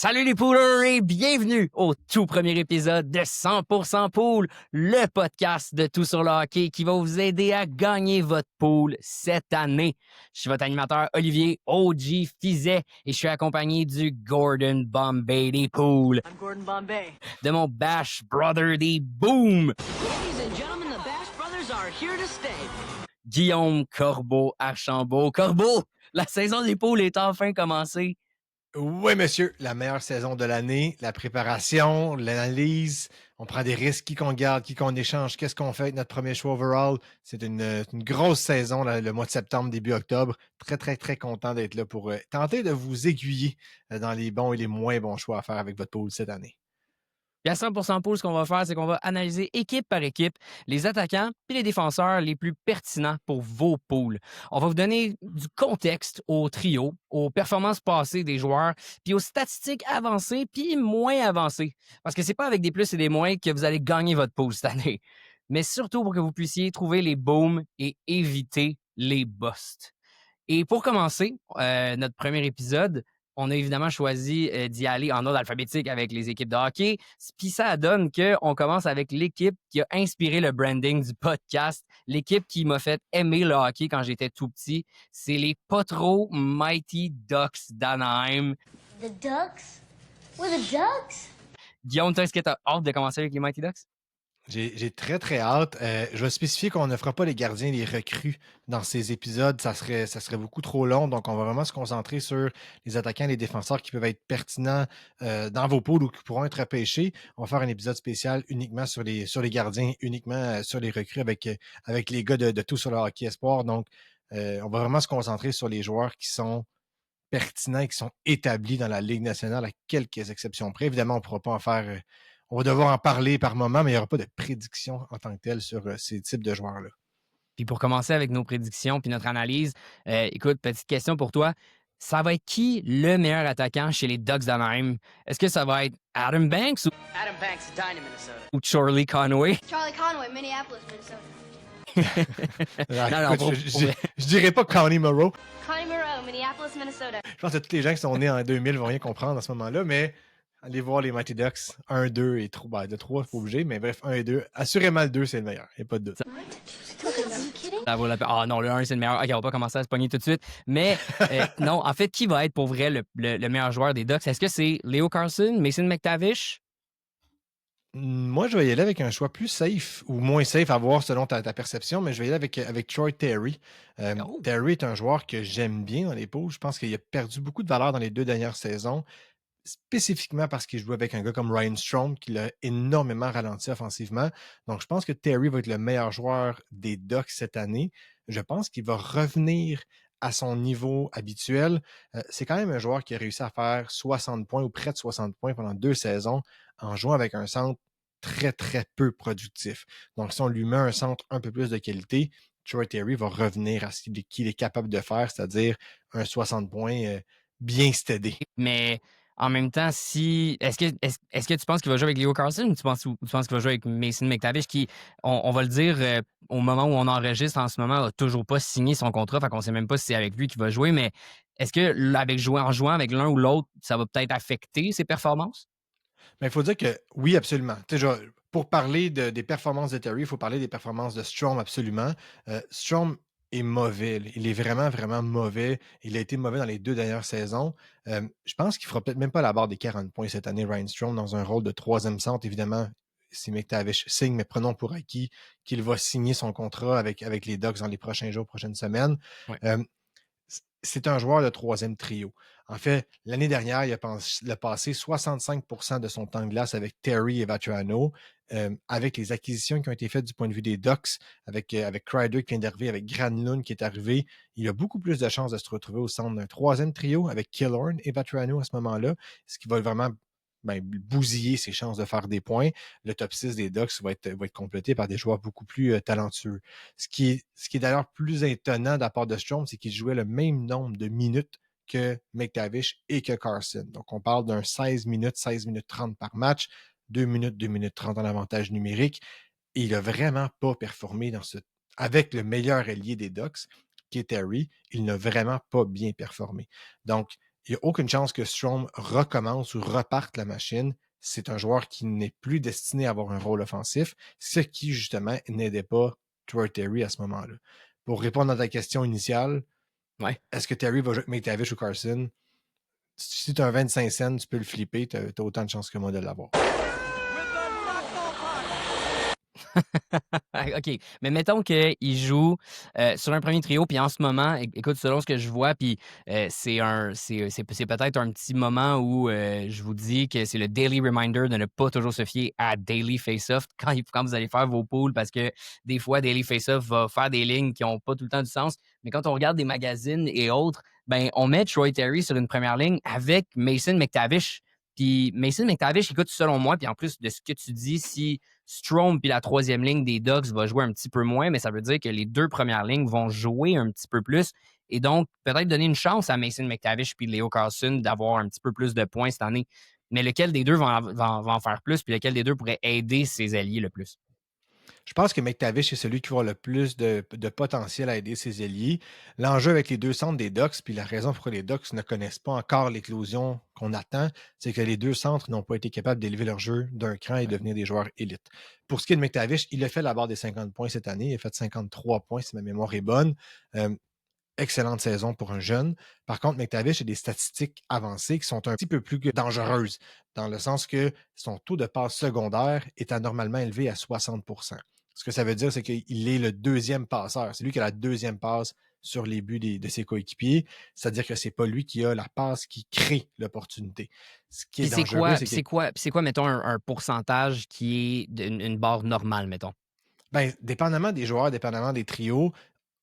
Salut les poolers et bienvenue au tout premier épisode de 100% Pool, le podcast de tout sur le hockey qui va vous aider à gagner votre pool cette année. Je suis votre animateur Olivier OG Fizet et je suis accompagné du Gordon Bombay des pools, I'm Gordon Bombay. de mon Bash Brother des Boom, Ladies and gentlemen, the Bash Brothers are here to stay. Guillaume Corbeau-Archambault. Corbeau, la saison des pools est enfin commencée. Oui, monsieur, la meilleure saison de l'année, la préparation, l'analyse, on prend des risques, qui qu'on garde, qui qu'on échange, qu'est-ce qu'on fait avec notre premier choix overall. C'est une grosse saison, là, le mois de septembre, début octobre. Très, très, très content d'être là pour tenter de vous aiguiller dans les bons et les moins bons choix à faire avec votre pool cette année. Puis à 100% Pool, ce qu'on va faire, c'est qu'on va analyser équipe par équipe les attaquants puis les défenseurs les plus pertinents pour vos pools. On va vous donner du contexte au trio, aux performances passées des joueurs, puis aux statistiques avancées puis moins avancées. Parce que c'est pas avec des plus et des moins que vous allez gagner votre pool cette année. Mais surtout pour que vous puissiez trouver les booms et éviter les busts. Et pour commencer, notre premier épisode, on a évidemment choisi d'y aller en ordre alphabétique avec les équipes de hockey. Puis ça donne qu'on commence avec l'équipe qui a inspiré le branding du podcast, l'équipe qui m'a fait aimer le hockey quand j'étais tout petit. C'est les Potro Mighty Ducks d'Anaheim. The Ducks? We're the Ducks? Guillaume, est-ce que tu as hâte de commencer avec les Mighty Ducks? J'ai très, très hâte. Je vais spécifier qu'on ne fera pas les gardiens, les recrues dans ces épisodes. Ça serait beaucoup trop long. Donc, on va vraiment se concentrer sur les attaquants et les défenseurs qui peuvent être pertinents dans vos pools ou qui pourront être repêchés. On va faire un épisode spécial uniquement sur les gardiens, uniquement sur les recrues avec les gars de tout sur le hockey espoir. Donc, on va vraiment se concentrer sur les joueurs qui sont pertinents et qui sont établis dans la Ligue nationale à quelques exceptions près. Évidemment, on ne pourra pas en faire... on va devoir en parler par moment, mais il n'y aura pas de prédiction en tant que telle sur ces types de joueurs-là. Puis pour commencer avec nos prédictions puis notre analyse, écoute, petite question pour toi. Ça va être qui le meilleur attaquant chez les Ducks d'Anaheim? Est-ce que ça va être Adam Banks Adam Banks is dying in Minnesota. ou Charlie Conway? Charlie Conway, Minneapolis, Minnesota. Je dirais pas Connie Moreau. Connie Moreau, Minneapolis, Minnesota. Je pense que tous les gens qui sont nés en 2000 vont rien comprendre à ce moment-là, mais allez voir les Mighty Ducks 1, 2 et 3. Ben, de 3, il faut obligé, mais bref, 1 et 2. Assurément, le 2, c'est le meilleur. Il n'y a pas de doute. Are you kidding? Ça vaut la peine. Ah non, le 1, c'est le meilleur. OK, on va pas commencer à se pogner tout de suite. Mais non, en fait, qui va être pour vrai le meilleur joueur des Ducks? Est-ce que c'est Leo Carlson, Mason McTavish? Moi, je vais y aller avec un choix plus safe ou moins safe à voir selon ta perception, mais je vais y aller avec Troy Terry. Oh. Terry est un joueur que j'aime bien dans les pools. Je pense qu'il a perdu beaucoup de valeur dans les 2 dernières saisons, spécifiquement parce qu'il joue avec un gars comme Ryan Strome qui l'a énormément ralenti offensivement. Donc, je pense que Terry va être le meilleur joueur des Ducks cette année. Je pense qu'il va revenir à son niveau habituel. C'est quand même un joueur qui a réussi à faire 60 points ou près de 60 points pendant 2 saisons en jouant avec un centre très, très peu productif. Donc, si on lui met un centre un peu plus de qualité, Troy Terry va revenir à ce qu'il est capable de faire, c'est-à-dire un 60 points bien stédé. Mais en même temps, est-ce que tu penses qu'il va jouer avec Leo Carlson ou tu penses qu'il va jouer avec Mason McTavish qui, on va le dire, au moment où on enregistre en ce moment, n'a toujours pas signé son contrat, fait qu'on sait même pas si c'est avec lui qu'il va jouer, mais est-ce que en jouant avec l'un ou l'autre, ça va peut-être affecter ses performances? Mais il faut dire que oui, absolument. Tu sais, pour parler des performances de Terry, il faut parler des performances de Strome, absolument. Strome est mauvais. Il est vraiment, vraiment mauvais. Il a été mauvais dans les 2 dernières saisons. Je pense qu'il ne fera peut-être même pas la barre des 40 points cette année, Ryan Strome, dans un rôle de 3e centre, évidemment. Si McTavish signe, mais prenons pour acquis qu'il va signer son contrat avec les Ducks dans les prochains jours, prochaines semaines. Ouais. C'est un joueur de 3e trio. En fait, l'année dernière, il a passé 65% de son temps de glace avec Terry et Vatrano. Avec les acquisitions qui ont été faites du point de vue des Ducks, avec Kreider qui vient d'arriver, avec Granlund qui est arrivé, il a beaucoup plus de chances de se retrouver au centre d'un 3e trio avec Killorn et Vatrano à ce moment-là, ce qui va vraiment bousiller ses chances de faire des points. Le top 6 des Ducks va être complété par des joueurs beaucoup plus talentueux. Ce qui est d'ailleurs plus étonnant de la part de Strome, c'est qu'il jouait le même nombre de minutes que McTavish et que Carson. Donc, on parle d'un 16 minutes 30 par match, 2 minutes 30 en avantage numérique. Et il a vraiment pas performé avec le meilleur ailier des Ducks, qui est Terry. Il n'a vraiment pas bien performé. Donc, il n'y a aucune chance que Strome recommence ou reparte la machine. C'est un joueur qui n'est plus destiné à avoir un rôle offensif, ce qui, justement, n'aidait pas Troy Terry à ce moment-là. Pour répondre à ta question initiale, Ouais. est-ce que Terry va jouer avec McTavish ou Carson? Si tu as un 25 cents, tu peux le flipper, tu as autant de chances que moi de l'avoir. OK. Mais mettons qu'il joue sur un premier trio, puis en ce moment, écoute, selon ce que je vois, puis c'est peut-être un petit moment où je vous dis que c'est le daily reminder de ne pas toujours se fier à Daily Face-Off quand vous allez faire vos pools, parce que des fois, Daily Face-Off va faire des lignes qui n'ont pas tout le temps du sens. Mais quand on regarde des magazines et autres, ben on met Troy Terry sur une première ligne avec Mason McTavish. Puis Mason McTavish, écoute, selon moi, puis en plus de ce que tu dis, si Strome puis la troisième ligne des Ducks va jouer un petit peu moins, mais ça veut dire que les deux premières lignes vont jouer un petit peu plus. Et donc, peut-être donner une chance à Mason McTavish puis Leo Carlson d'avoir un petit peu plus de points cette année. Mais lequel des deux va en faire plus, puis lequel des deux pourrait aider ses alliés le plus? Je pense que McTavish est celui qui va avoir le plus de potentiel à aider ses alliés. L'enjeu avec les deux centres des Ducks, puis la raison pourquoi les Ducks ne connaissent pas encore l'éclosion qu'on attend, c'est que les deux centres n'ont pas été capables d'élever leur jeu d'un cran et devenir des joueurs élites. Pour ce qui est de McTavish, il a fait la barre des 50 points cette année. Il a fait 53 points, si ma mémoire est bonne. Excellente saison pour un jeune. Par contre, McTavish a des statistiques avancées qui sont un petit peu plus dangereuses, dans le sens que son taux de passe secondaire est anormalement élevé à 60%. Ce que ça veut dire, c'est qu'il est le deuxième passeur. C'est lui qui a la deuxième passe sur les buts de ses coéquipiers. C'est-à-dire que c'est pas lui qui a la passe qui crée l'opportunité. Ce qui est Puis dangereux, c'est quoi, mettons, un pourcentage qui est une barre normale, mettons? Ben, dépendamment des joueurs, dépendamment des trios,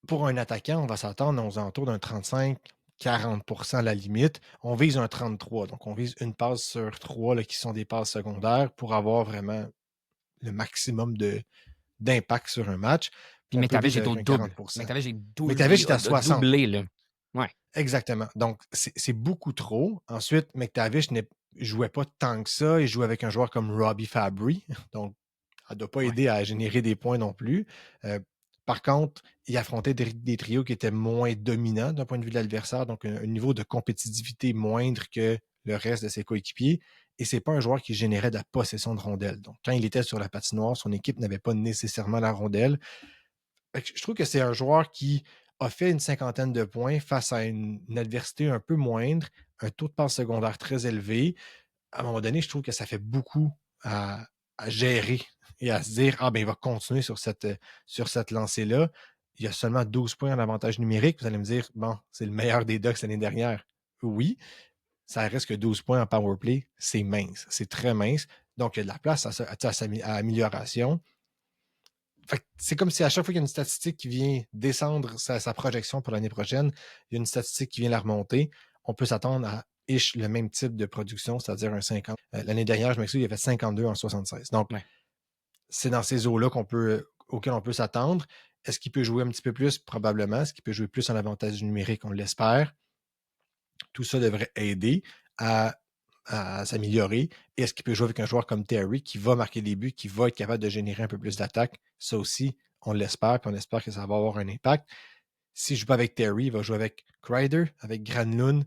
pour un attaquant, on va s'attendre aux alentours d'un 35-40% à la limite. On vise un 33. Donc, on vise une passe sur trois là, qui sont des passes secondaires pour avoir vraiment le maximum d'impact sur un match. Puis On peut McTavish viser est au avec un double. 40%. McTavish est McTavish est à 60. doublé, là. Ouais. Exactement. Donc, c'est beaucoup trop. Ensuite, McTavish ne jouait pas tant que ça. Il jouait avec un joueur comme Robbie Fabry. Donc, ça ne doit pas aider à générer des points non plus. Par contre, il affrontait des trios qui étaient moins dominants d'un point de vue de l'adversaire, donc un niveau de compétitivité moindre que le reste de ses coéquipiers. Et ce n'est pas un joueur qui générait de la possession de rondelles. Donc, quand il était sur la patinoire, son équipe n'avait pas nécessairement la rondelle. Je trouve que c'est un joueur qui a fait une cinquantaine de points face à une adversité un peu moindre, un taux de passe secondaire très élevé. À un moment donné, je trouve que ça fait beaucoup à gérer et à se dire, ah ben il va continuer sur cette lancée-là. Il y a seulement 12 points en avantage numérique. Vous allez me dire, bon, c'est le meilleur des Ducks l'année dernière. Oui, ça reste que 12 points en power play, c'est mince, c'est très mince. Donc, il y a de la place à amélioration. C'est comme si à chaque fois qu'il y a une statistique qui vient descendre sa projection pour l'année prochaine, il y a une statistique qui vient la remonter. On peut s'attendre à le même type de production, c'est-à-dire un 50. L'année dernière, je m'excuse, il a fait 52 en 76. Donc, c'est dans ces eaux-là auxquelles on peut s'attendre. Est-ce qu'il peut jouer un petit peu plus? Probablement. Est-ce qu'il peut jouer plus en avantage numérique? On l'espère. Tout ça devrait aider à s'améliorer. Et est-ce qu'il peut jouer avec un joueur comme Terry qui va marquer des buts, qui va être capable de générer un peu plus d'attaques? Ça aussi, on l'espère, puis on espère que ça va avoir un impact. S'il ne joue pas avec Terry, il va jouer avec Kreider, avec Granlund,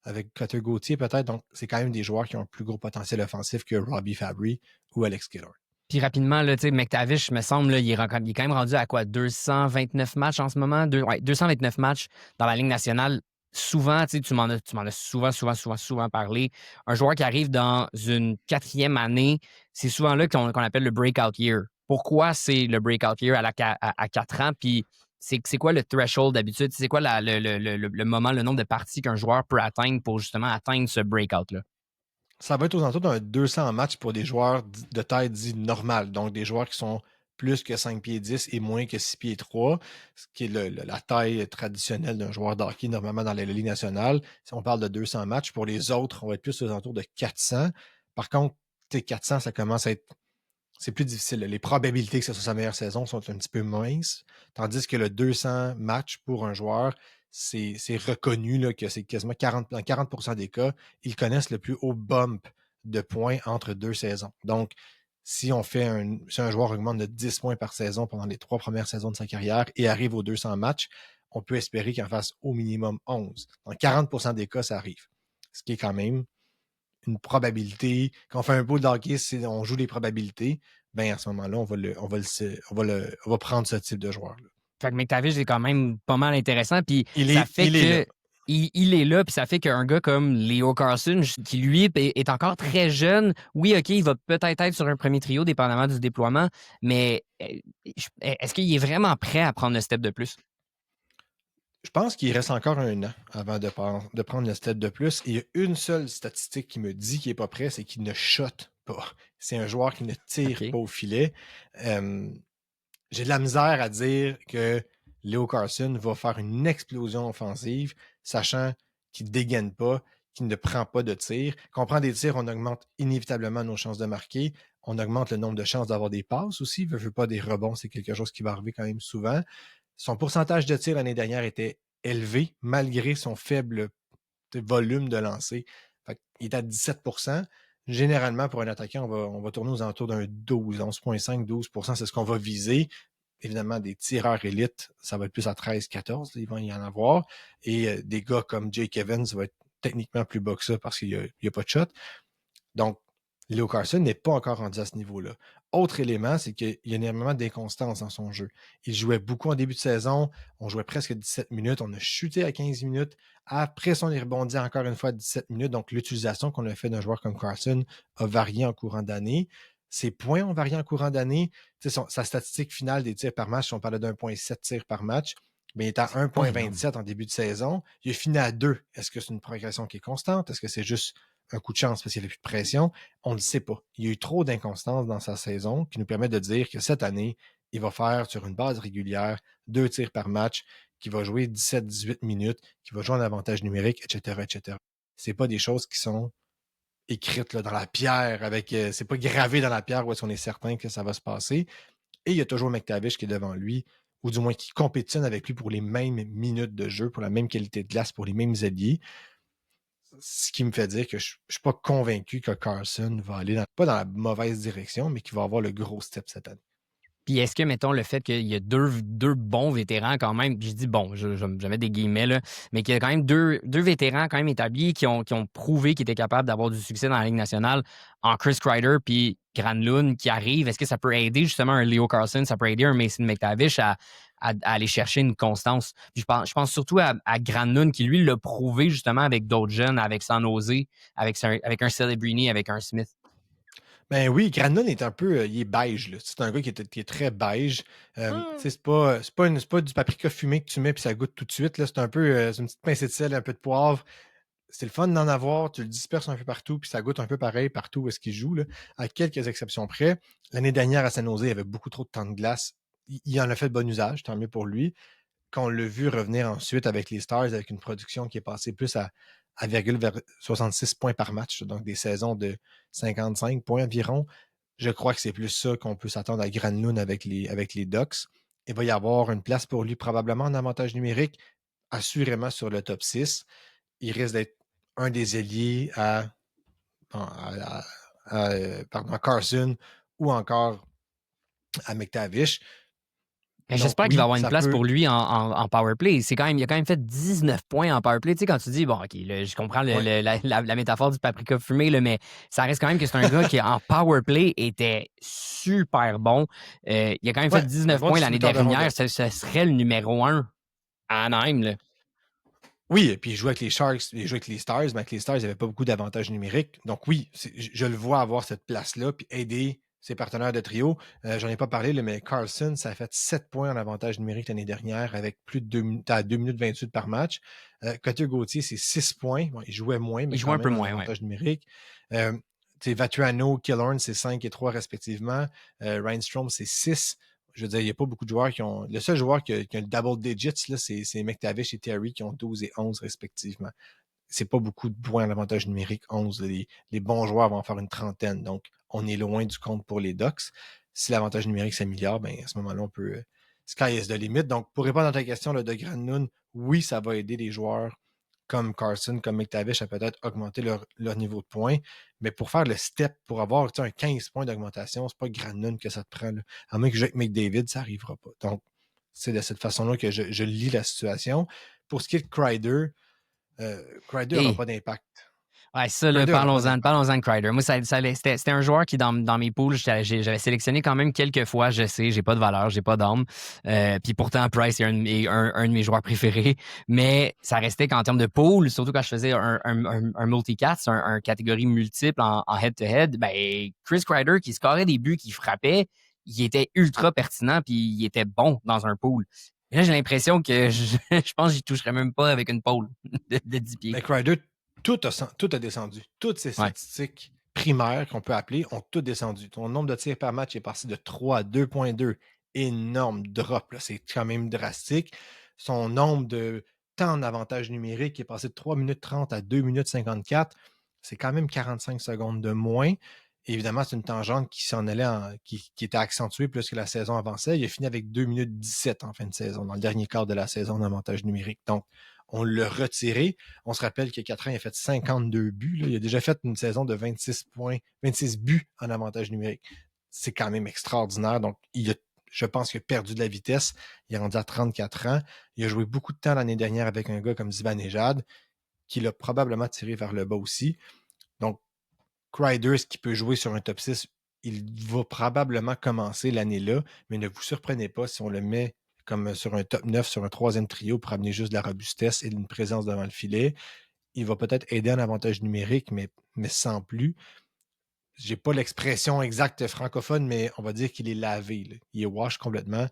avec Cutter Gauthier peut-être. Donc, c'est quand même des joueurs qui ont un plus gros potentiel offensif que Robbie Fabry ou Alex Killorn. Puis rapidement, là, McTavish, me semble, là, il est quand même rendu à quoi? 229 matchs en ce moment? 229 matchs dans la Ligue nationale. Souvent, tu m'en as souvent parlé. Un joueur qui arrive dans une quatrième année, c'est souvent là qu'on appelle le breakout year. Pourquoi c'est le breakout year à 4 ans? Puis c'est quoi le threshold d'habitude? C'est quoi le moment, le nombre de parties qu'un joueur peut atteindre pour justement atteindre ce breakout-là? Ça va être aux alentours d'un 200 matchs pour des joueurs de taille dite normale, donc des joueurs qui sont plus que 5 pieds 10 et moins que 6 pieds 3, ce qui est la taille traditionnelle d'un joueur de hockey normalement dans la Ligue nationale. Si on parle de 200 matchs, pour les autres, on va être plus aux alentours de 400. Par contre, 400, ça commence à être... C'est plus difficile. Les probabilités que ce soit sa meilleure saison sont un petit peu minces, tandis que le 200 matchs pour un joueur, c'est reconnu là, que c'est quasiment 40, dans 40% des cas, ils connaissent le plus haut bump de points entre deux saisons. Donc, si un joueur augmente de 10 points par saison pendant les 3 premières saisons de sa carrière et arrive aux 200 matchs, on peut espérer qu'il en fasse au minimum 11. Dans 40% des cas, ça arrive. ce qui est quand même une probabilité. Quand on fait un pool d'hockey, on joue les probabilités, ben à ce moment-là, on va prendre ce type de joueur-là. Fait que McTavish est quand même pas mal intéressant, puis Il ça est, fait il est là. que il est là, puis ça fait qu'un gars comme Leo Carlson, qui lui est encore très jeune, oui, OK, il va peut-être être sur un premier trio, dépendamment du déploiement, mais est-ce qu'il est vraiment prêt à prendre le step de plus? Je pense qu'il reste encore un an avant de prendre le step de plus. Et il y a une seule statistique qui me dit qu'il n'est pas prêt, c'est qu'il ne shot pas. C'est un joueur qui ne tire OK. pas au filet. J'ai de la misère à dire que Leo Carlson va faire une explosion offensive, sachant qu'il ne dégaine pas, qu'il ne prend pas de tir. Quand on prend des tirs, on augmente inévitablement nos chances de marquer. On augmente le nombre de chances d'avoir des passes aussi. Veut pas des rebonds, c'est quelque chose qui va arriver quand même souvent. Son pourcentage de tir l'année dernière était élevé, malgré son faible volume de lancer. Il est à 17%. Généralement, pour un attaquant, on va tourner aux alentours d'un 12, 11,5-12%, c'est ce qu'on va viser. Évidemment, des tireurs élites, ça va être plus à 13-14, il va y en avoir. Et des gars comme Jake Evans, ça va être techniquement plus bas que ça parce qu'il n'y a pas de shot. Donc, Leo Carlson n'est pas encore rendu à ce niveau-là. Autre élément, c'est qu'il y a énormément d'inconstance dans son jeu. Il jouait beaucoup en début de saison, on jouait presque 17 minutes, on a chuté à 15 minutes. Après ça, on est rebondi encore une fois à 17 minutes. Donc, l'utilisation qu'on a fait d'un joueur comme Carlson a varié en courant d'année. Ses points ont varié en courant d'année. Sa statistique finale des tirs par match, si on parlait d'1,7 tirs par match, mais il est à 1,27 en début de saison. Il a fini à 2. Est-ce que c'est une progression qui est constante? Est-ce que c'est juste un coup de chance parce qu'il n'y avait plus de pression? On ne le sait pas. Il y a eu trop d'inconstance dans sa saison qui nous permet de dire que cette année, il va faire sur une base régulière 2 tirs par match, qui va jouer 17-18 minutes, qui va jouer en avantage numérique, etc., etc. Ce n'est pas des choses qui sont écrites là, dans la pierre, c'est pas gravé dans la pierre où est-ce qu'on est certain que ça va se passer. Et il y a toujours McTavish qui est devant lui, ou du moins qui compétitionne avec lui pour les mêmes minutes de jeu, pour la même qualité de glace, pour les mêmes alliés. Ce qui me fait dire que je ne suis pas convaincu que Carlson va aller pas dans la mauvaise direction, mais qu'il va avoir le gros step cette année. Puis est-ce que, mettons, le fait qu'il y a deux bons vétérans quand même, je dis bon, je mets des guillemets, là, mais qu'il y a quand même deux vétérans quand même établis qui ont prouvé qu'ils étaient capables d'avoir du succès dans la Ligue nationale en Chris Kreider puis Granlund qui arrive, est-ce que ça peut aider justement un Leo Carlson, ça peut aider un Mason McTavish à aller chercher une constance? Puis je pense surtout à Granlund qui, lui, l'a prouvé justement avec d'autres jeunes, avec San Jose, avec un Celebrini, avec un Smith. Ben oui, Granlund est un peu, il est beige. Là. C'est un gars qui est très beige. C'est pas du paprika fumé que tu mets puis ça goûte tout de suite. Là. C'est un peu, c'est une petite pincée de sel, un peu de poivre. C'est le fun d'en avoir, tu le disperses un peu partout, puis ça goûte un peu pareil partout où est-ce qu'il joue, là, à quelques exceptions près. L'année dernière à San Jose, il y avait beaucoup trop de temps de glace. Il en a fait de bon usage, tant mieux pour lui. Quand on l'a vu revenir ensuite avec les Stars, avec une production qui est passée plus à 66 points par match, donc des saisons de 55 points environ, je crois que c'est plus ça qu'on peut s'attendre à Granlund avec les Ducks. Il va y avoir une place pour lui probablement en avantage numérique, assurément sur le top 6. Il risque d'être un des ailiers à Carson ou encore à McTavish. Mais Donc, j'espère qu'il va oui, avoir une ça place peut. pour lui en power play. Il a quand même fait 19 points en power play. Tu sais, quand tu dis, bon, OK, là, je comprends Ouais. la métaphore du paprika fumé, là, mais ça reste quand même que c'est un gars qui, en power play, était super bon. Il a quand même Ouais, fait un 19 bon points l'année distributeur de dernière. rondelles. Ce serait le numéro 1 à Anaheim. Là. Oui, et puis il jouait avec les Sharks, il jouait avec les Stars, mais avec les Stars, il n'y avait pas beaucoup d'avantages numériques. Donc oui, je le vois avoir cette place-là, puis aider ses partenaires de trio. J'en ai pas parlé, là, mais Carlson, ça a fait 7 points en avantage numérique l'année dernière, avec plus de 2 minutes, à 2 minutes 28 par match. Côté Gauthier, c'est 6 points. Bon, il jouait moins, mais Il joue quand un peu même en moins, ouais. avantage numérique. Vatrano, Killorn, c'est 5 et 3 respectivement. Reinstrom, c'est 6. Je veux dire, il n'y a pas beaucoup de joueurs qui ont. Le seul joueur qui a le double digits, là, c'est McTavish et Terry qui ont 12 et 11 respectivement. C'est pas beaucoup de points en avantage numérique, 11. Les bons joueurs vont en faire une trentaine. Donc, on est loin du compte pour les Ducks. Si l'avantage numérique s'améliore, ben, à ce moment-là, on peut. Sky is the limit. Donc, pour répondre à ta question là, de Granlund, oui, ça va aider les joueurs comme Carson, comme McTavish à peut-être augmenter leur niveau de points. Mais pour faire le step, pour avoir un 15 points d'augmentation, c'est pas Granlund que ça te prend. Là. À moins que je joue avec McDavid, ça n'arrivera pas. Donc, c'est de cette façon-là que je lis la situation. Pour ce qui est de Kreider n'aura pas d'impact. Ouais, ça, là, Crider, on en a pas parlons-en de Crider. Moi, c'était un joueur qui, dans mes poules, j'avais sélectionné quand même quelques fois. Je sais, j'ai pas de valeur, j'ai pas d'âme. Puis pourtant, Price est un de mes joueurs préférés. Mais ça restait qu'en termes de pool, surtout quand je faisais un multi-cat, un catégorie multiple en head-to-head, ben, Chris Crider, qui scorait des buts, qui frappait, il était ultra pertinent, puis il était bon dans un pool. Et là, j'ai l'impression que je pense que j'y toucherais même pas avec une pole de 10 pieds. Mais Crider, tout a descendu. Toutes ces Ouais. statistiques primaires qu'on peut appeler ont toutes descendu. Ton nombre de tirs par match est passé de 3 à 2,2. Énorme drop, là. C'est quand même drastique. Son nombre de temps en avantage numérique est passé de 3 minutes 30 à 2 minutes 54. C'est quand même 45 secondes de moins. Évidemment, c'est une tangente qui s'en allait qui était accentuée plus que la saison avançait. Il a fini avec 2 minutes 17 en fin de saison, dans le dernier quart de la saison d'avantage numérique. Donc, on l'a retiré. On se rappelle que 4 ans, il a fait 52 buts. Là. Il a déjà fait une saison de 26 points, 26 buts en avantage numérique. C'est quand même extraordinaire. Donc, je pense qu'il a perdu de la vitesse. Il est rendu à 34 ans. Il a joué beaucoup de temps l'année dernière avec un gars comme Zibanejad, qui l'a probablement tiré vers le bas aussi. Donc, Crider, ce qui peut jouer sur un top 6, il va probablement commencer l'année-là, mais ne vous surprenez pas si on le met comme sur un top 9, sur un troisième trio pour amener juste de la robustesse et une présence devant le filet. Il va peut-être aider en avantage numérique, mais sans plus. J'ai pas l'expression exacte francophone, mais on va dire qu'il est lavé. Là. Il est wash complètement.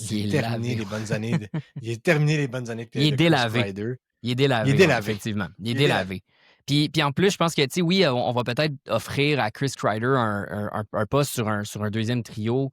Il est lavé. Les bonnes années. Il est terminé les bonnes années de Il est Chris délavé. Crider. Il est délavé, Il est délavé. effectivement. Il est délavé. Puis en plus, je pense que, tu sais, oui, on va peut-être offrir à Chris Crider un poste sur un deuxième trio,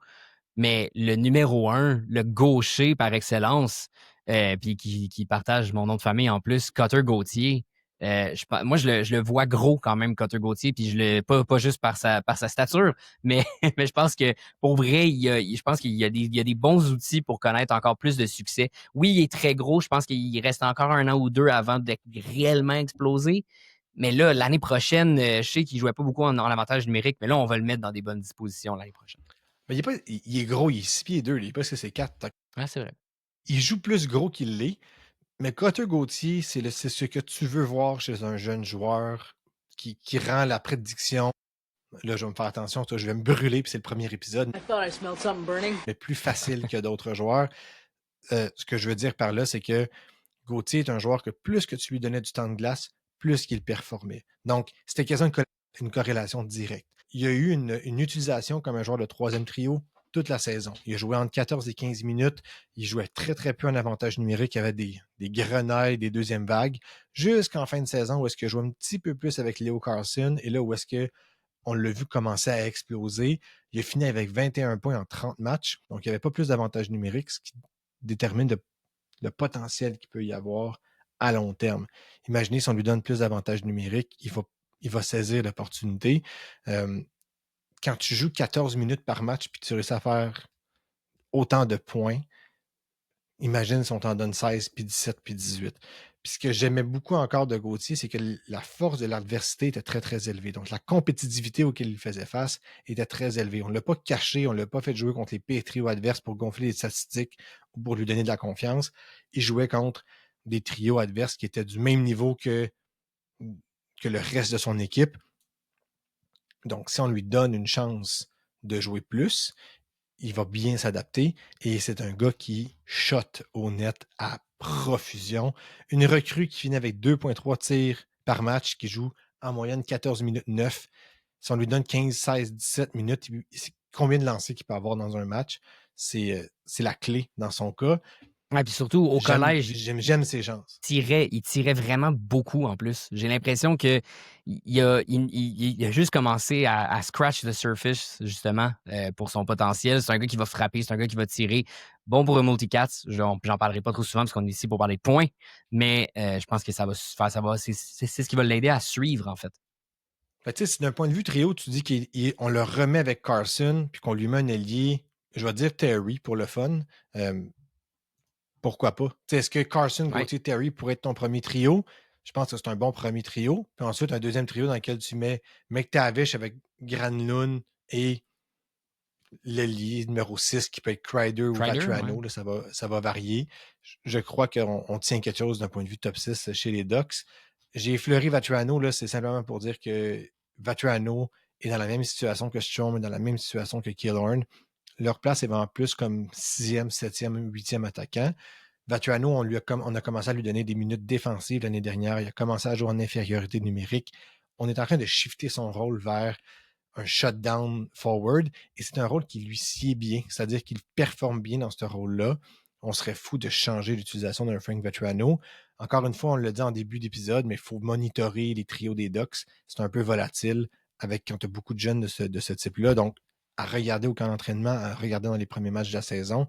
mais le numéro 1, le gaucher par excellence, puis qui partage mon nom de famille en plus, Cutter Gauthier. Moi, je le vois gros quand même, Cutter Gauthier, puis pas juste par sa stature, mais, mais je pense que pour vrai, je pense qu'il y a des bons outils pour connaître encore plus de succès. Oui, il est très gros, je pense qu'il reste encore 1 an ou 2 avant d'être réellement explosé. Mais là, l'année prochaine, je sais qu'il jouait pas beaucoup en avantage numérique, mais là, on va le mettre dans des bonnes dispositions l'année prochaine. Mais il est gros, il est 6 pieds 2, il est pas c'est 4. Ah, c'est vrai. Il joue plus gros qu'il l'est. Mais Cutter Gauthier, c'est ce que tu veux voir chez un jeune joueur qui rend la prédiction. Là, je vais me faire attention, je vais me brûler, puis c'est le premier épisode. I thought I smelled something burning. Mais plus facile que d'autres joueurs. Ce que je veux dire par là, c'est que Gauthier est un joueur que plus que tu lui donnais du temps de glace, plus qu'il performait. Donc, c'était quasiment une corrélation directe. Il y a eu une utilisation comme un joueur de troisième trio toute la saison. Il a joué entre 14 et 15 minutes. Il jouait très, très peu en avantage numérique. Il y avait des grenailles, des deuxièmes vagues, jusqu'en fin de saison où est-ce qu'il a joué un petit peu plus avec Leo Carlson et là où est-ce qu'on l'a vu commencer à exploser. Il a fini avec 21 points en 30 matchs. Donc, il n'y avait pas plus d'avantage numérique, ce qui détermine le potentiel qu'il peut y avoir à long terme. Imaginez si on lui donne plus d'avantages numériques, il va saisir l'opportunité. Quand tu joues 14 minutes par match puis tu réussis à faire autant de points, imagine si on t'en donne 16, puis 17, puis 18. Puis ce que j'aimais beaucoup encore de Gauthier, c'est que la force de l'adversité était très, très élevée. Donc, la compétitivité auquel il faisait face était très élevée. On ne l'a pas caché, on ne l'a pas fait jouer contre les pires trios adverses pour gonfler les statistiques ou pour lui donner de la confiance. Il jouait contre des trios adverses qui étaient du même niveau que le reste de son équipe. Donc, si on lui donne une chance de jouer plus, il va bien s'adapter et c'est un gars qui shot au net à profusion. Une recrue qui finit avec 2,3 tirs par match, qui joue en moyenne 14 minutes 9. Si on lui donne 15, 16, 17 minutes, combien de lancers qu'il peut avoir dans un match? C'est la clé dans son cas. Ouais, puis surtout au collège, j'aime ses chances. Il tirait vraiment beaucoup en plus. J'ai l'impression que il a juste commencé à scratch the surface, justement, pour son potentiel. C'est un gars qui va frapper, c'est un gars qui va tirer. Bon pour un multicats. J'en parlerai pas trop souvent parce qu'on est ici pour parler de points, mais je pense que ça va se faire. C'est ce qui va l'aider à suivre, en fait. Si d'un point de vue trio, tu dis qu'on le remet avec Carson, puis qu'on lui met un ailier, je vais dire Terry pour le fun. Pourquoi pas? Est-ce que Carson, Gauthier, Terry pourrait être ton premier trio? Je pense que c'est un bon premier trio. Puis ensuite, un deuxième trio dans lequel tu mets McTavish avec Granlund et l'ailier numéro 6 qui peut être Crider ou Vatrano. Ouais. Ça va varier. Je crois qu'on tient quelque chose d'un point de vue top 6 chez les Ducks. J'ai effleuré Vatriano, là, c'est simplement pour dire que Vatriano est dans la même situation que Strome, est dans la même situation que Killorn. Leur place est vraiment plus comme 6e, 7e, 8e attaquant. Vatriano, on a commencé à lui donner des minutes défensives l'année dernière. Il a commencé à jouer en infériorité numérique. On est en train de shifter son rôle vers un shutdown forward et c'est un rôle qui lui sied bien, c'est-à-dire qu'il performe bien dans ce rôle-là. On serait fou de changer l'utilisation d'un Frank Vatriano. Encore une fois, on l'a dit en début d'épisode, mais il faut monitorer les trios des Ducks. C'est un peu volatile avec quand tu as beaucoup de jeunes de ce type-là. Donc, à regarder au camp d'entraînement, à regarder dans les premiers matchs de la saison.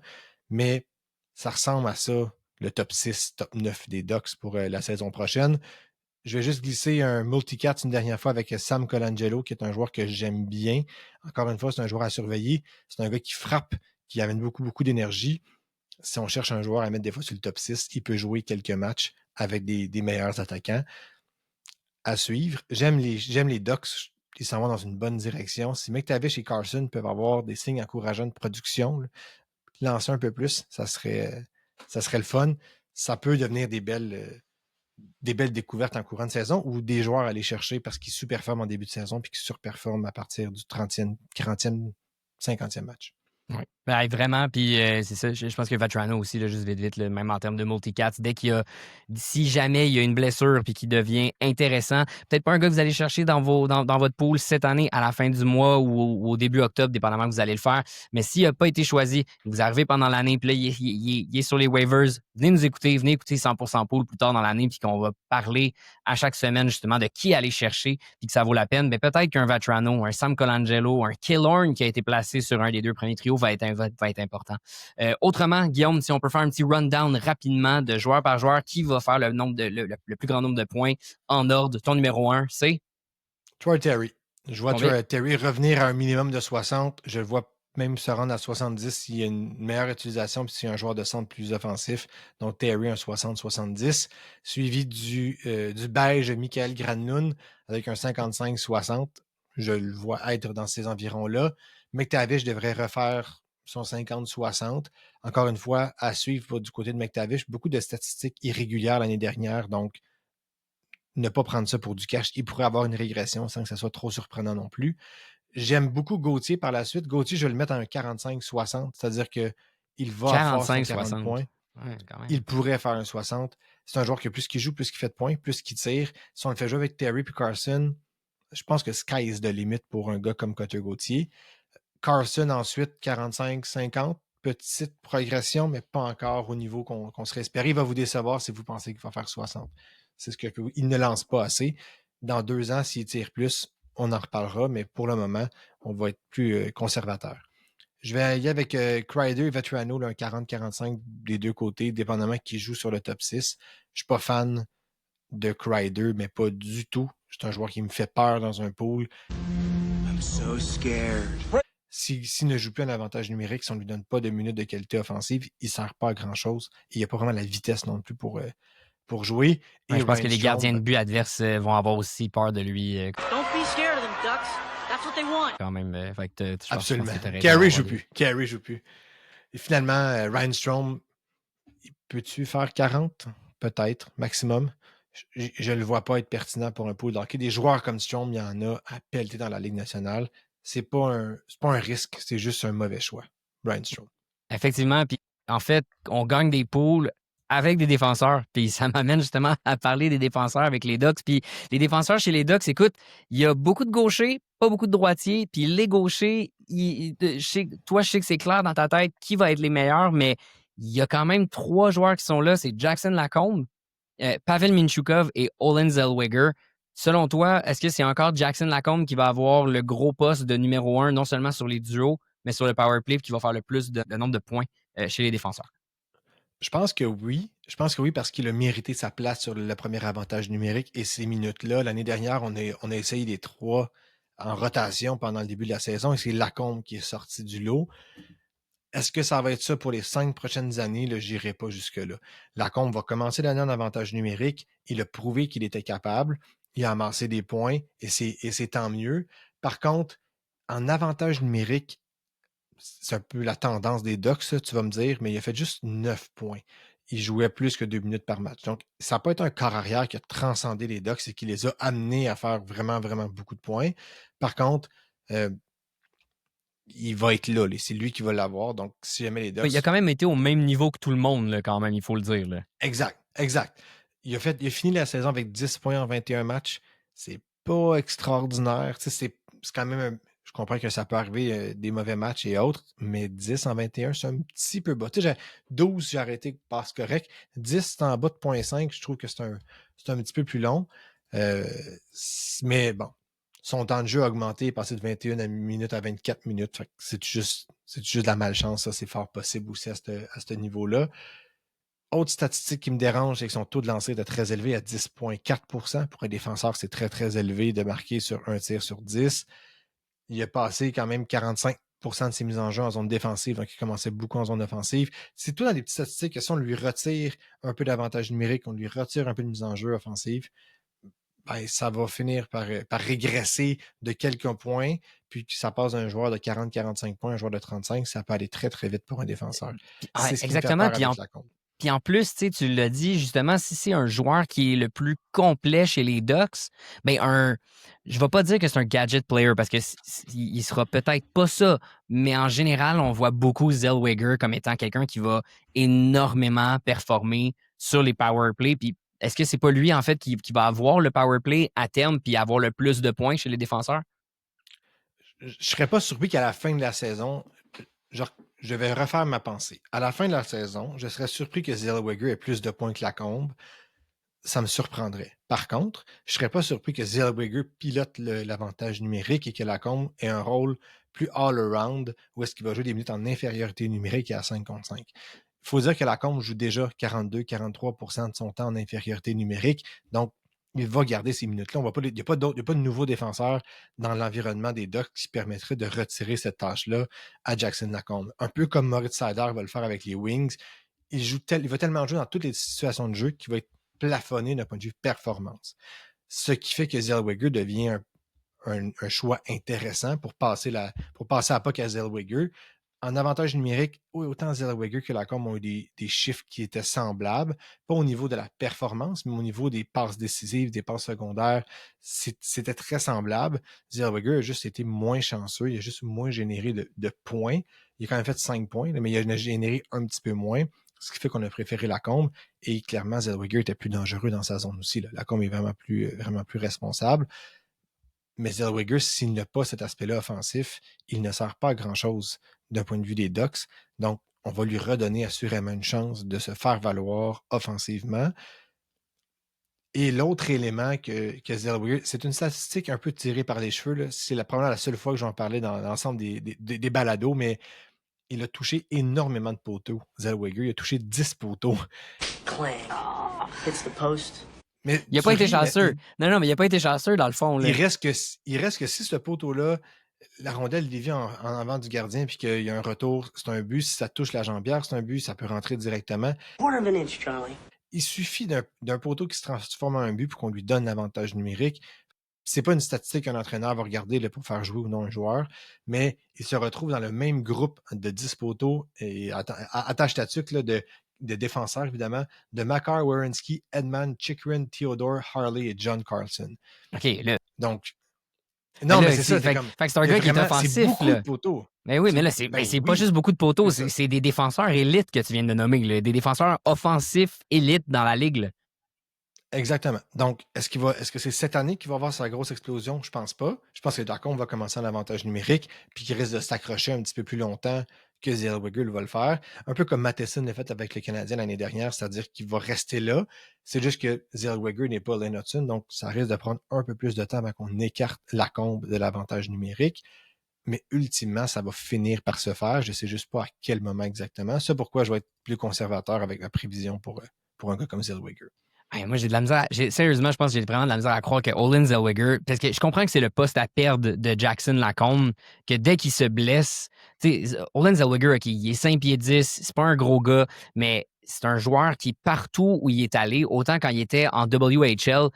Mais ça ressemble à ça, le top 6, top 9 des Ducks pour la saison prochaine. Je vais juste glisser un multicat une dernière fois avec Sam Colangelo, qui est un joueur que j'aime bien. Encore une fois, c'est un joueur à surveiller. C'est un gars qui frappe, qui amène beaucoup, beaucoup d'énergie. Si on cherche un joueur à mettre des fois sur le top 6, il peut jouer quelques matchs avec des meilleurs attaquants à suivre. J'aime les Ducks. Ils s'en vont dans une bonne direction. Si McTavish et Carson peuvent avoir des signes encourageants de production, là, lancer un peu plus, ça serait le fun. Ça peut devenir des belles découvertes en courant de saison ou des joueurs à aller chercher parce qu'ils sous-performent en début de saison puis qu'ils surperforment à partir du 30e, 40e, 50e match. Oui. Ben, vraiment, puis c'est ça, je pense que Vatrano aussi, là, juste vite, là, même en termes de multicats, si jamais il y a une blessure puis qu'il devient intéressant, peut-être pas un gars que vous allez chercher dans votre pool cette année à la fin du mois ou au début octobre, dépendamment que vous allez le faire, mais s'il n'a pas été choisi, vous arrivez pendant l'année, puis là, il est sur les waivers, venez nous écouter, venez écouter 100% pool plus tard dans l'année, puis qu'on va parler à chaque semaine justement de qui aller chercher, puis que ça vaut la peine, mais peut-être qu'un Vatrano, un Sam Colangelo, un Killorn qui a été placé sur un des deux premiers trios va être important. Autrement, Guillaume, si on peut faire un petit rundown rapidement de joueur par joueur, qui va faire le plus grand nombre de points en ordre? Ton numéro 1, c'est? Troy Terry. Je vois Combien? Terry revenir à un minimum de 60. Je le vois même se rendre à 70 s'il y a une meilleure utilisation puis s'il y a un joueur de centre plus offensif. Donc Terry, un 60-70. Suivi du beige Michael Granlund avec un 55-60. Je le vois être dans ces environs-là. McTavish devrait refaire son 50-60. Encore une fois, à suivre du côté de McTavish. Beaucoup de statistiques irrégulières l'année dernière. Donc, ne pas prendre ça pour du cash. Il pourrait avoir une régression sans que ça soit trop surprenant non plus. J'aime beaucoup Gauthier par la suite. Gauthier, je vais le mettre à un 45-60, c'est-à-dire qu'il va faire son 40 points. Ouais, quand même. Il pourrait faire un 60. C'est un joueur que plus qu'il joue, plus qu'il fait de points, plus qu'il tire. Si on le fait jouer avec Terry et Carson, je pense que sky is the limit pour un gars comme Cutter Gauthier. Carson ensuite, 45-50. Petite progression, mais pas encore au niveau qu'on serait espéré. Il va vous décevoir si vous pensez qu'il va faire 60. C'est ce que il ne lance pas assez. Dans 2 ans, s'il tire plus, on en reparlera, mais pour le moment, on va être plus conservateur. Je vais aller avec Kreider et Vatrano, un 40-45 des deux côtés, dépendamment qui joue sur le top 6. Je ne suis pas fan de Kreider, mais pas du tout. C'est un joueur qui me fait peur dans un pool. I'm so scared. S'il ne joue plus un avantage numérique, si on ne lui donne pas de minutes de qualité offensive, il ne sert pas à grand-chose. Il n'y a pas vraiment la vitesse non plus pour jouer. Et je pense que les gardiens de but adverses vont avoir aussi peur de lui. Don't be scared of them, Ducks. That's what they want. Quand même. Absolument. Carey joue plus. Carey joue plus. Et finalement, Ryan Strome, peux-tu faire 40? Peut-être, maximum. Je ne le vois pas être pertinent pour un pool d'hockey. Des joueurs comme Strome, il y en a à pelleter dans la Ligue nationale. C'est pas un risque, c'est juste un mauvais choix. Ryan Strome. Effectivement, puis en fait, on gagne des pools avec des défenseurs, puis ça m'amène justement à parler des défenseurs avec les Ducks. Puis les défenseurs chez les Ducks, écoute, il y a beaucoup de gauchers, pas beaucoup de droitiers, puis les gauchers, toi, je sais que c'est clair dans ta tête qui va être les meilleurs, mais il y a quand même 3 joueurs qui sont là, c'est Jackson Lacombe, Pavel Minchukov et Olen Zellweger. Selon toi, est-ce que c'est encore Jackson Lacombe qui va avoir le gros poste de numéro 1, non seulement sur les duos, mais sur le power play, qui va faire le plus de nombre de points chez les défenseurs? Je pense que oui. Je pense que oui, parce qu'il a mérité sa place sur le premier avantage numérique et ces minutes-là. L'année dernière, on a essayé les 3 en rotation pendant le début de la saison et c'est Lacombe qui est sorti du lot. Est-ce que ça va être ça pour les 5 prochaines années? Je n'irai pas jusque-là. Lacombe va commencer l'année en avantage numérique. Il a prouvé qu'il était capable. Il a amassé des points et c'est tant mieux. Par contre, en avantage numérique, c'est un peu la tendance des Ducks, ça, tu vas me dire, mais il a fait juste 9 points. il jouait plus que 2 minutes par match. Donc, ça n'a pas été un corps arrière qui a transcendé les Ducks et qui les a amenés à faire vraiment, vraiment beaucoup de points. Par contre, il va être là. C'est lui qui va l'avoir. Donc, si jamais les Ducks... Il a quand même été au même niveau que tout le monde, là, quand même, il faut le dire. Là. Exact. Il a fini la saison avec 10 points en 21 matchs. C'est pas extraordinaire. C'est quand même... Je comprends que ça peut arriver des mauvais matchs et autres, mais 10 en 21, c'est un petit peu bas. 12, j'ai arrêté, passe correct. 10, c'est en bas de 0.5. Je trouve que c'est un petit peu plus long. Mais bon, son temps de jeu a augmenté, passé de 21 minutes à 24 minutes. Fait que c'est juste de la malchance. Ça, c'est fort possible aussi à ce niveau-là. Autre statistique qui me dérange, c'est que son taux de lancer est très élevé à 10,4%. Pour un défenseur, c'est très, très élevé de marquer sur un tir sur 10. Il a passé quand même 45% de ses mises en jeu en zone défensive, donc il commençait beaucoup en zone offensive. C'est tout dans des petites statistiques que si on lui retire un peu d'avantage numérique, on lui retire un peu de mise en jeu offensive, ben, ça va finir par régresser de quelques points, puis que ça passe d'un joueur de 40-45 points à un joueur de 35, ça peut aller très, très vite pour un défenseur. C'est ce exactement. qui me fait peur avec Lacombe. Puis en plus, tu l'as dit, justement, si c'est un joueur qui est le plus complet chez les Ducks, ben je vais pas dire que c'est un gadget player parce que il sera peut-être pas ça, mais en général, on voit beaucoup Zellweger comme étant quelqu'un qui va énormément performer sur les power play. Puis est-ce que c'est pas lui, en fait, qui va avoir le power play à terme puis avoir le plus de points chez les défenseurs? Je serais pas surpris qu'à la fin de la saison, je vais refaire ma pensée. À la fin de la saison, je serais surpris que Zellweger ait plus de points que Lacombe. Ça me surprendrait. Par contre, je ne serais pas surpris que Zellweger pilote l'avantage numérique et que Lacombe ait un rôle plus all-around où est-ce qu'il va jouer des minutes en infériorité numérique et à 5 contre 5. Il faut dire que Lacombe joue déjà 42-43% de son temps en infériorité numérique. Donc, il va garder ces minutes-là. Il n'y a pas de nouveau défenseur dans l'environnement des Ducks qui permettrait de retirer cette tâche-là à Jackson Lacombe. Un peu comme Moritz Seider va le faire avec les Wings. Il va tellement jouer dans toutes les situations de jeu qu'il va être plafonné d'un point de vue performance. Ce qui fait que Zellweger devient un choix intéressant pour passer à POC à Zellweger. En avantage numérique, autant Zellweger que Lacombe ont eu des chiffres qui étaient semblables, pas au niveau de la performance, mais au niveau des passes décisives, des passes secondaires, c'était très semblable. Zellweger a juste été moins chanceux, il a juste moins généré de points. Il a quand même fait 5 points, mais il a généré un petit peu moins, ce qui fait qu'on a préféré Lacombe. Et clairement, Zellweger était plus dangereux dans sa zone aussi. Lacombe est vraiment plus responsable. Mais Zellweger, s'il n'a pas cet aspect-là offensif, il ne sert pas à grand-chose d'un point de vue des Ducks. Donc, on va lui redonner assurément une chance de se faire valoir offensivement. Et l'autre élément que Zellweger, c'est une statistique un peu tirée par les cheveux. Là. C'est probablement la seule fois que j'en parlais dans l'ensemble des balados, mais il a touché énormément de poteaux. Zellweger, il a touché 10 poteaux. Clang. Hits the post. Mais il n'a pas été chanceux. Non, mais il n'a pas été chanceux dans le fond. Là. Il reste que si ce poteau-là, la rondelle dévie en avant du gardien puis qu'il y a un retour, c'est un but. Si ça touche la jambière, c'est un but, ça peut rentrer directement. Quarter of an inch, Charlie. Il suffit d'un poteau qui se transforme en un but pour qu'on lui donne l'avantage numérique. C'est pas une statistique qu'un entraîneur va regarder là, pour faire jouer ou non un joueur, mais il se retrouve dans le même groupe de 10 poteaux et attache ta tuque là, de défenseurs, évidemment, de Makar, Werenski, Edman, Chychrun, Theodore, Harley et John Carlson. OK, là. Donc, non, mais c'est ça. Fait que c'est un gars qui est offensif. C'est beaucoup là. de poteaux. Mais oui, mais là, c'est pas juste beaucoup de poteaux, c'est des défenseurs élites que tu viens de nommer, là, des défenseurs offensifs élites dans la ligue. Là. Exactement. Donc, est-ce que c'est cette année qu'il va avoir sa grosse explosion? Je pense pas. Je pense que Lacombe va commencer en avantage numérique, puis qu'il risque de s'accrocher un petit peu plus longtemps que Zellweger va le faire. Un peu comme Matheson l'a fait avec le Canadien l'année dernière, c'est-à-dire qu'il va rester là. C'est juste que Zellweger n'est pas Lane Hutson, donc ça risque de prendre un peu plus de temps avant qu'on écarte Lacombe de l'avantage numérique. Mais ultimement, ça va finir par se faire. Je ne sais juste pas à quel moment exactement. C'est pourquoi je vais être plus conservateur avec ma prévision pour un gars comme Zellweger. Hey, moi, j'ai de la misère. Sérieusement, je pense que j'ai vraiment de la misère à croire que Olen Zellweger, parce que je comprends que c'est le poste à perdre de Jackson Lacombe, que dès qu'il se blesse, tu sais, Olen Zellweger, okay, il est 5 pieds 10, c'est pas un gros gars, mais c'est un joueur qui, partout où il est allé, autant quand il était en WHL,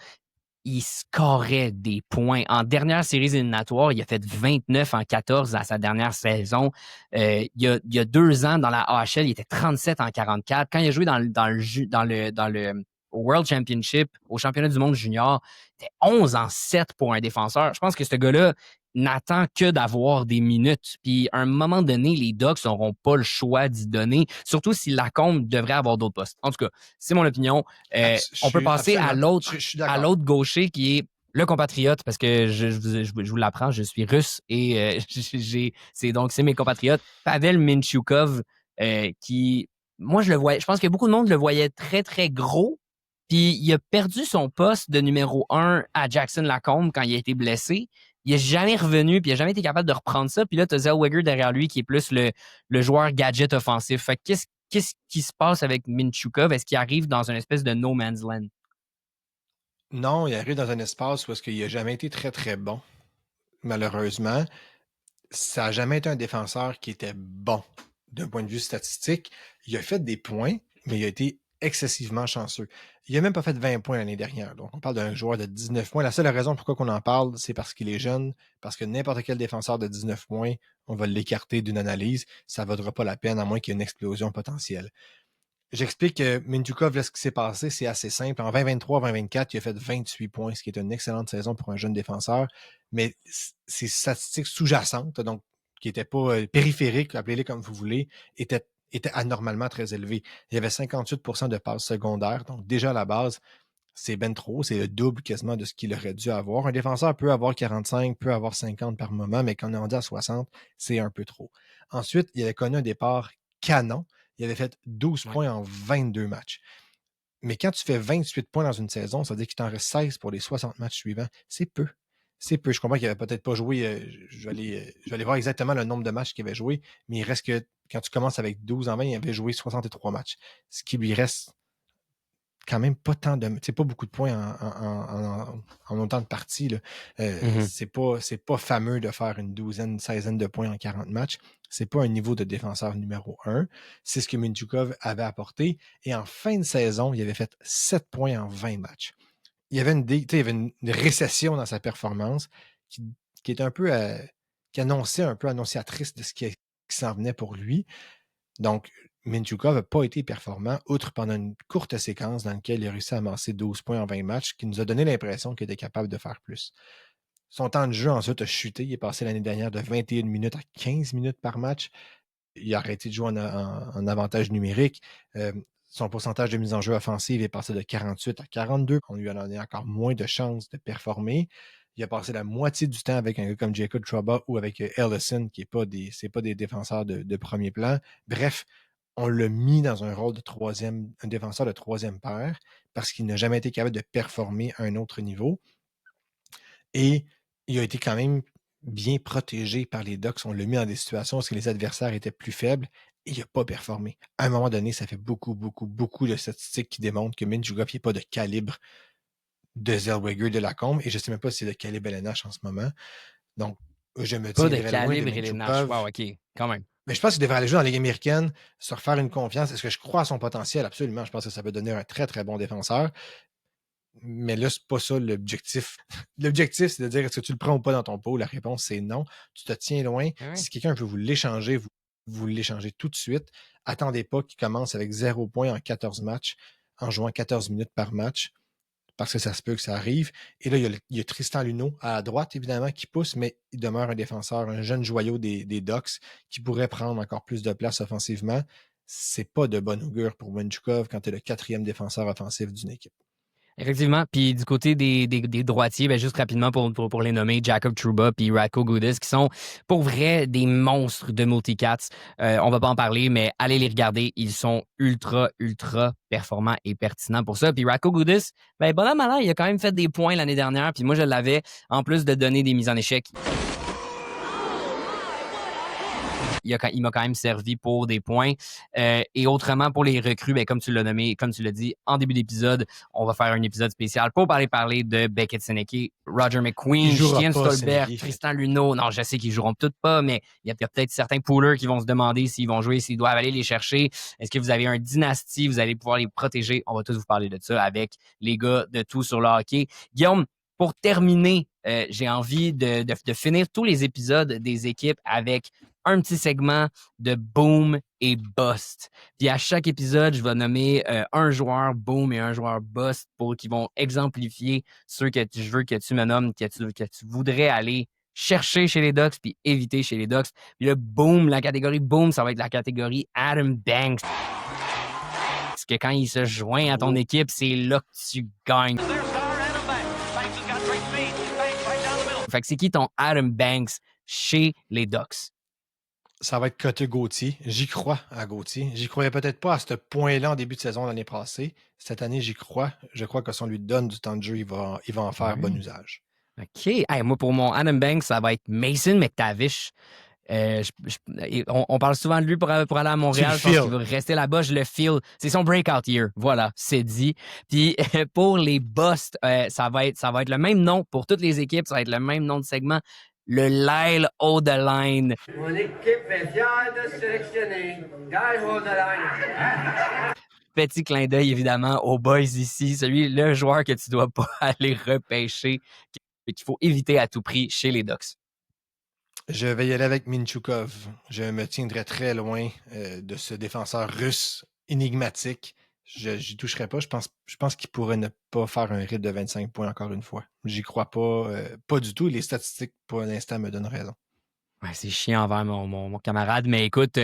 il scorait des points. En dernière série éliminatoire, il a fait 29 en 14 à sa dernière saison. Il y a 2 ans, dans la AHL, il était 37 en 44. Quand il a joué dans le World Championship, au championnat du monde junior, il était 11 en 7 pour un défenseur. Je pense que ce gars-là n'attend que d'avoir des minutes. Puis, à un moment donné, les Ducks n'auront pas le choix d'y donner, surtout si Lacombe devrait avoir d'autres postes. En tout cas, c'est mon opinion. On peut passer à l'autre gaucher qui est le compatriote, parce que je vous l'apprends, je suis russe et c'est mes compatriotes. Pavel Mintyukov, qui, moi, je pense que beaucoup de monde le voyait très, très gros. Puis, il a perdu son poste de numéro 1 à Jackson Lacombe quand il a été blessé. Il n'est jamais revenu, puis il n'a jamais été capable de reprendre ça. Puis là, tu as Zellweger derrière lui qui est plus le joueur gadget offensif. Fait que qu'est-ce qui se passe avec Mintyukov? Est-ce qu'il arrive dans une espèce de no man's land? Non, il arrive dans un espace où il n'a jamais été très, très bon. Malheureusement, ça n'a jamais été un défenseur qui était bon d'un point de vue statistique. Il a fait des points, mais il a été excessivement chanceux. Il n'a même pas fait 20 points l'année dernière. Donc, on parle d'un joueur de 19 points. La seule raison pourquoi on en parle, c'est parce qu'il est jeune, parce que n'importe quel défenseur de 19 points, on va l'écarter d'une analyse. Ça ne vaudra pas la peine, à moins qu'il y ait une explosion potentielle. J'explique que Mintyukov, là, ce qui s'est passé, c'est assez simple. En 2023-2024, il a fait 28 points, ce qui est une excellente saison pour un jeune défenseur, mais ses statistiques sous-jacentes, donc qui n'étaient pas périphériques, appelez-les comme vous voulez, étaient anormalement très élevées. Il y avait 58% de passes secondaires, donc déjà à la base, c'est ben trop, c'est le double quasiment de ce qu'il aurait dû avoir. Un défenseur peut avoir 45, peut avoir 50 par moment, mais quand on est rendu à 60, c'est un peu trop. Ensuite, il avait connu un départ canon. Il avait fait 12 points en 22 matchs. Mais quand tu fais 28 points dans une saison, ça veut dire qu'il t'en reste 16 pour les 60 matchs suivants. C'est peu. C'est peu. Je comprends qu'il n'avait peut-être pas joué. Je vais aller voir exactement le nombre de matchs qu'il avait joué, mais il reste que quand tu commences avec 12 en 20, il avait joué 63 matchs. Ce qui lui reste quand même pas tant de. C'est pas beaucoup de points en autant de parties. Là. C'est pas fameux de faire une seizaine de points en 40 matchs. C'est pas un niveau de défenseur numéro 1. C'est ce que Mintyukov avait apporté. Et en fin de saison, il avait fait 7 points en 20 matchs. Il y avait une récession dans sa performance qui était un peu qui annonçait un peu annonciatrice de ce qui s'en venait pour lui. Donc, Mintyukov n'a pas été performant, outre pendant une courte séquence dans laquelle il a réussi à amasser 12 points en 20 matchs, qui nous a donné l'impression qu'il était capable de faire plus. Son temps de jeu ensuite a chuté. Il est passé l'année dernière de 21 minutes à 15 minutes par match. Il a arrêté de jouer en avantage numérique. Son pourcentage de mise en jeu offensive est passé de 48 à 42. On lui a donné encore moins de chances de performer. Il a passé la moitié du temps avec un gars comme Jacob Trouba ou avec Ellison, qui n'est pas des défenseurs de premier plan. Bref, on l'a mis dans un rôle un défenseur de troisième paire parce qu'il n'a jamais été capable de performer à un autre niveau. Et il a été quand même bien protégé par les Ducks. On l'a mis dans des situations où les adversaires étaient plus faibles et il n'a pas performé. À un moment donné, ça fait beaucoup, beaucoup, beaucoup de statistiques qui démontrent que Mintyukov n'est pas de calibre de Zellweger, de Lacombe, et je ne sais même pas si c'est de calibre LNH en ce moment. Donc, je me Pas tiendrai de loin de calibre LNH. Wow, OK, quand même. Mais je pense qu'il devrait aller jouer dans la Ligue américaine, se refaire une confiance. Est-ce que je crois à son potentiel? Absolument. Je pense que ça peut donner un très, très bon défenseur. Mais là, c'est pas ça l'objectif. L'objectif, c'est de dire est-ce que tu le prends ou pas dans ton pot? La réponse, c'est non. Tu te tiens loin. Ouais. Si quelqu'un peut vous l'échanger, vous l'échangez tout de suite. Attendez pas qu'il commence avec 0 points en 14 matchs, en jouant 14 minutes par match, parce que ça se peut que ça arrive. Et là, il y a Tristan Luneau à droite, évidemment, qui pousse, mais il demeure un défenseur, un jeune joyau des Ducks qui pourrait prendre encore plus de place offensivement. C'est pas de bon augure pour Mintyukov quand tu es le 4e défenseur offensif d'une équipe. Effectivement. Puis du côté des droitiers, ben juste rapidement pour les nommer, Jacob Trouba puis Radko Gudas, qui sont pour vrai des monstres de multicats. On va pas en parler, mais allez les regarder. Ils sont ultra, ultra performants et pertinents pour ça. Puis Radko Gudas, ben bonhomme malin, il a quand même fait des points l'année dernière. Puis moi, je l'avais, en plus de donner des mises en échec. Il m'a quand même servi pour des points. Et autrement, pour les recrues, ben, comme tu l'as nommé, comme tu l'as dit en début d'épisode, on va faire un épisode spécial pour parler de Beckett Seneke, Roger McQueen, Julien Stolberg, Tristan Luneau. Non, je sais qu'ils ne joueront toutes pas, mais il y a peut-être certains poolers qui vont se demander s'ils vont jouer, s'ils doivent aller les chercher. Est-ce que vous avez un dynastie? Vous allez pouvoir les protéger? On va tous vous parler de ça avec les gars de Tout sur le hockey. Guillaume, Pour terminer, j'ai envie de finir tous les épisodes des équipes avec un petit segment de boom et bust. Puis à chaque épisode, je vais nommer un joueur boom et un joueur bust pour qu'ils vont exemplifier ceux que je veux que tu me nommes, que tu voudrais aller chercher chez les Ducks puis éviter chez les Ducks. Puis le boom, la catégorie boom, ça va être la catégorie Adam Banks. Parce que quand il se joint à ton équipe, c'est là que tu gagnes. Fait que c'est qui ton Adam Banks chez les Ducks? Ça va être côté Gauthier. J'y crois à Gauthier. J'y croyais peut-être pas à ce point-là en début de saison l'année passée. Cette année, j'y crois. Je crois que si on lui donne du temps de jeu, il va en faire bon usage. OK. Hey, moi, pour mon Adam Banks, ça va être Mason McTavish. On parle souvent de lui pour aller à Montréal. Je pense qu'il va rester là-bas. Je le feel. C'est son breakout year. Voilà, c'est dit. Puis pour les busts, ça va être le même nom pour toutes les équipes. Ça va être le même nom de segment. Le Lyle O'Deline. Mon équipe est fière de sélectionner Lyle O'Deline. Petit clin d'œil, évidemment, aux boys ici. Le joueur que tu dois pas aller repêcher et qu'il faut éviter à tout prix chez les Ducks. Je vais y aller avec Minchukov. Je me tiendrai très loin de ce défenseur russe énigmatique. Je n'y toucherai pas. Je pense qu'il pourrait ne pas faire un rythme de 25 points encore une fois. J'y crois pas, pas du tout. Les statistiques, pour l'instant, me donnent raison. Ouais, c'est chiant envers mon camarade, mais écoute,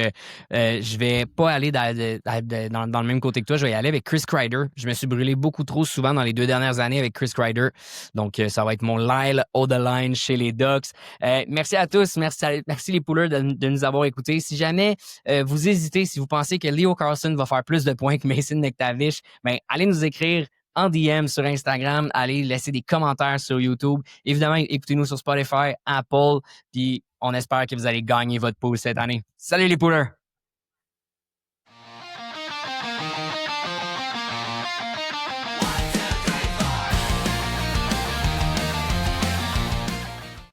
je vais pas aller dans le même côté que toi. Je vais y aller avec Chris Kreider. Je me suis brûlé beaucoup trop souvent dans les 2 dernières années avec Chris Kreider. Donc, ça va être mon Lyle O'Deline chez les Ducks. Merci à tous. Merci les pouleurs de nous avoir écoutés. Si jamais vous hésitez, si vous pensez que Leo Carlson va faire plus de points que Mason McTavish, ben, allez nous écrire en DM sur Instagram. Allez laisser des commentaires sur YouTube. Évidemment, écoutez-nous sur Spotify, Apple, puis on espère que vous allez gagner votre pool cette année. Salut les pouleurs!